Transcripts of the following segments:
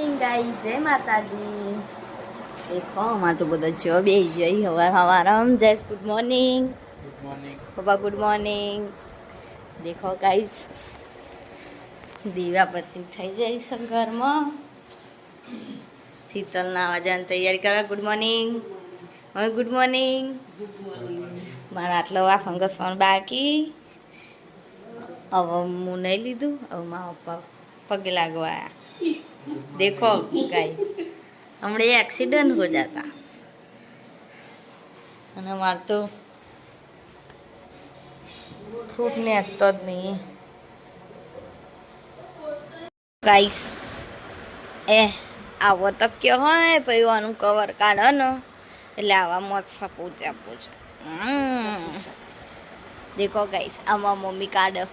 गाई जय माताजी। देखो हमारे तो बहुत अच्छे बे जय हमारा जय गुड मॉर्निंग पापा गुड मॉर्निंग। देखो गाइस दीवाबत्ती થઈ જાય છે ઘરમાં। શીતલ નાવા જવાની તૈયારી કરે। ગુડ મોર્નિંગ હવે ગુડ મોર્નિંગ। મારા આટલો વાસણ ઘસવાનું બાકી। હવે હું નહીં લીધું। હવે મારા પપ્પા પગે લાગવા આયા। देखो गाइस हमने एक्सीडेंट हो जाता અને માર તો ફ્રૂટ ને તો જ નહીં ગાઈસ। એ આવો તો કયો હોય પછી આનું કવર કાઢો ને એટલે આવા મસ્ત પૂજા પૂજા। देखो गाइस આમાં મમ્મી કાઢે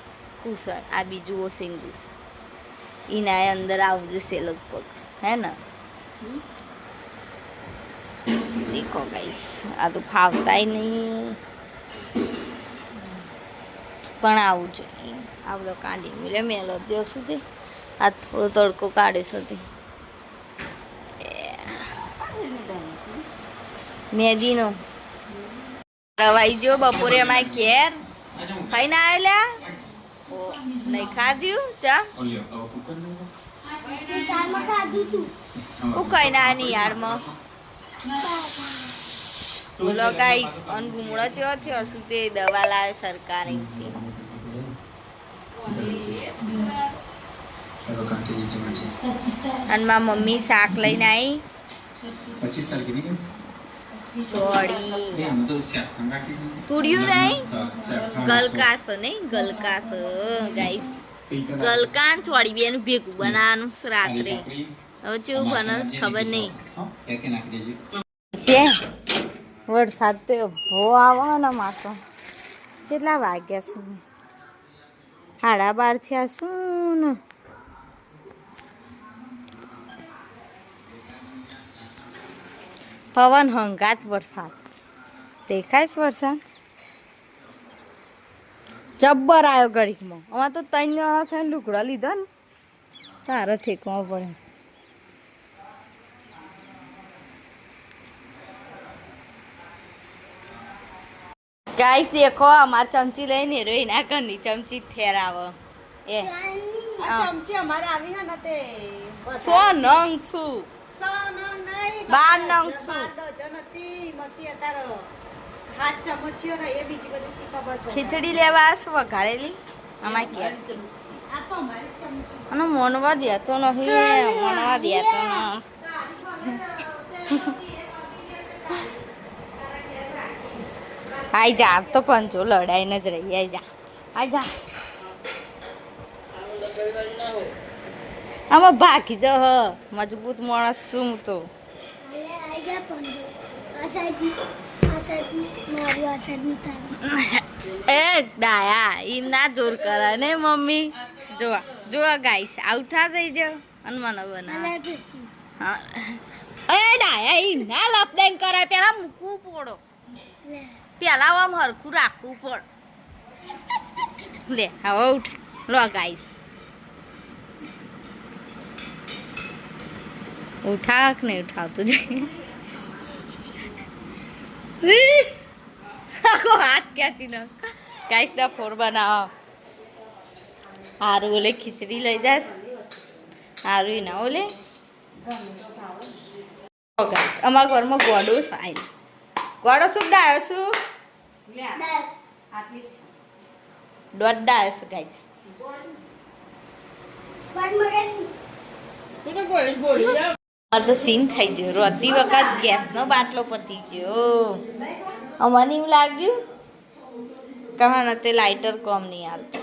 કુસન આ બીજું વોશિંગ મશીન इना अंदर आव जैसे लगभग है ना। देखो गाइस आ तो फावता ही नहीं पण आव જોઈએ આ બધો કાઢી મેલે મેલો જો સુધી આ થોડો તડકો કાઢે સુધી મેદીનો રવાઈ જો બપોરે અમારે ઘેર ખાઈને આવેલા नहीं खाद्यू चा कुकाई ना नहीं यार म बोलो गाइस अन घुमड़ो जो थे असुते दवा लावे सरकार थी अन मा मम्मी शाक लईने आई 25 तारीख दी ચોળી તુડિયું નહીં ગલકાસ નહીં ગલકાસ ગાઈસ ગલકાન ચોળી બેનું ભેગું બનાવવાનું રાત્રે હવે કેવું બને ખબર નહીં છે। વરસાદ તો બહુ આવવાનો માતો કેટલા વાગ્યા છે 12:30 થયા શું ને पवन हंगात वरसाद देखाय वरसाद जब्बर आयो घड़ीक में अमा तो 3 जणा थईने लुगड़ा लीधा ने तारे ठेकवा पड़े। गाइस देखो हमार चमची लईने हेरोइन आ घरनी चमची ठेरावे ए आ चमची हमारे आवी है ना ते 100 नंग सु 100 नंग नहीं 12 नंग सु जनती मती अतार हाथ चमचियो रे ए बीजी बધી સીખા પડશે। ખીચડી લેવા આસ વઘારેલી અમાય કે આ તો અમારી ચમચી અને મોનવા દેતો નહીં મોનવા દેતો ન आई जा तो पंचो लड़ाई न रही आई जा हम बाकी जो ह मजबूत मानस छू तो ए डाया इम ना जोर करे ने मम्मी जो जो गाइस आउठा दई जो अनमन बना हां ए डाया इम ना लपदेंग करे पेला मुकू पोड़ो पेला आम हरखू राखू पड़ ले हवा उठा लो गाइस उठा कि नहीं उठाओ तुझे को हाथ क्या थी ना गाइस ना फोर बनाओ आरु बोले खिचड़ी ले जा आरु ना बोले गाइस अमा घर में गोडो फाइन गोडो सुख डायो सु डॉट डायो सु गाइस और तो सीन થઈ ગયો રોતી વખત ગેસ નો બાટલો પતી ગયો અમને એમ લાગ્યું કહા નતે લાઇટર કોમ નહીં આવતો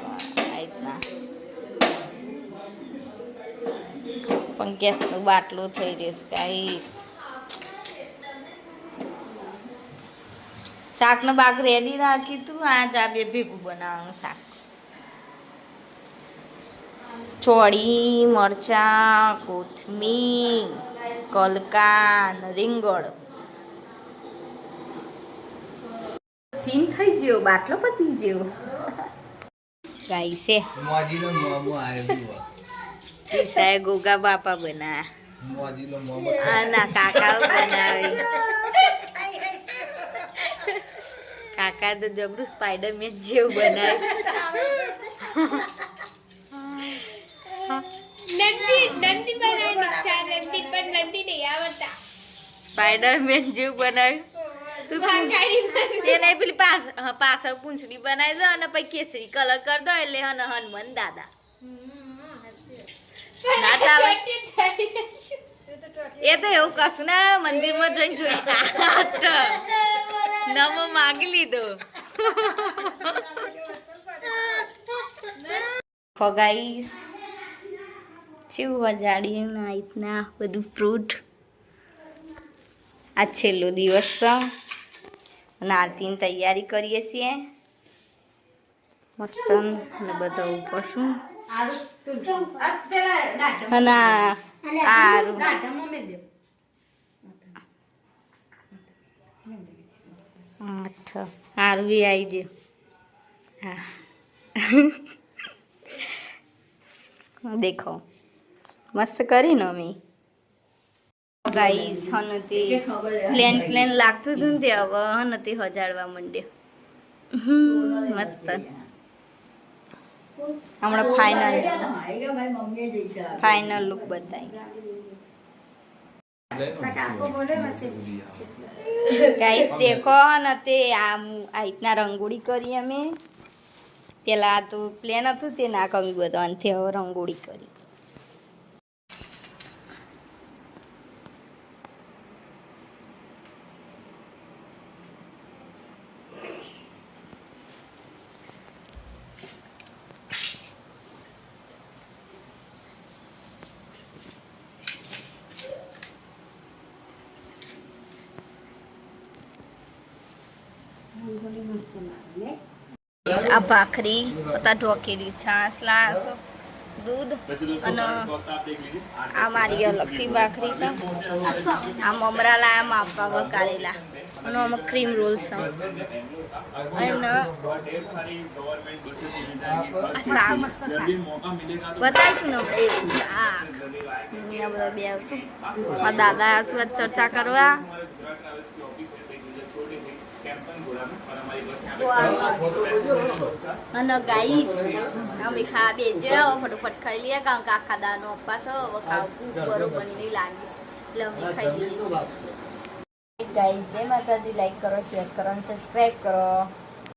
આઈતના પણ ગેસ નો બાટલો થઈ રહ્યો ગાઈસ શાક નો બાગ રેડી રાખી તું આજ આ બે ભેગું બનાવવાનું શાક ચોળી મરચા કોથમીર કલકા રીંગણ सीन થઈ ગયો બાટલો પતી ગયો ગાઈસે મોજીનો મોમો આવ્યો ઈસાએ ગોગા બાપા બના ના કાકા બનાવી કાકા તો જબરું સ્પાઈડરમેન જેવું બનાવ્યું સ્પાઈડરમેન જેવું બનાવ્યું એને પેલી પાછળ પૂંછડી બનાવી દો અને પછી કેસરી કલર કરી દો એટલે હનુમાન દાદા ના ચાલે એ તો એવું કશું ના મંદિરમાં જઈને જોઈ નમો માગી લીધો ગાઈસ કેવું વજાડી ના બધું ફ્રૂટ આ છેલ્લો દિવસ છે અને આરતીની તૈયારી કરીએ છીએ મસ્ત અને બધા ઉપર શું સારું બી આવી ગયું હા દેખો મસ્ત કરીને અમે ગાઈસ હનતી પ્લેન લાગતું હતું ને તે હવે હનતી હજાડવા માંડ્યો મસ્ત હમણાં ફાઇનલ લુક બતાવી ગાઈસ દેખો ને તે આ રીતના રંગોળી કરી અમે પેલા તો પ્લેન હતું તે ના કમી બધો અંતે હવે રંગોળી કરી આ ભાખરી પતા ઢોકેલી છાસ લાસ દૂધ અને આ મારી અલગથી ભાખરી છે આ મમરા લાયા માપા વકારેલા અને આમાં ક્રીમ રોલ છે અને બતાવીશું ને શાક બધા બે આવશું દાદા આવશું ચર્ચા કરવા અને ગાઈસ અમે ખા બે જાઓ ફટોફટ ખાઈ લઈએ કારણ કે આખા દાનો અપાસ હવે ખાવું બરોબર નહીં લાગીશ એટલે અમે ખાઈ લઈએ ગાઈસ જય માતાજી લાઈક કરો શેર કરો અને સબસ્ક્રાઈબ કરો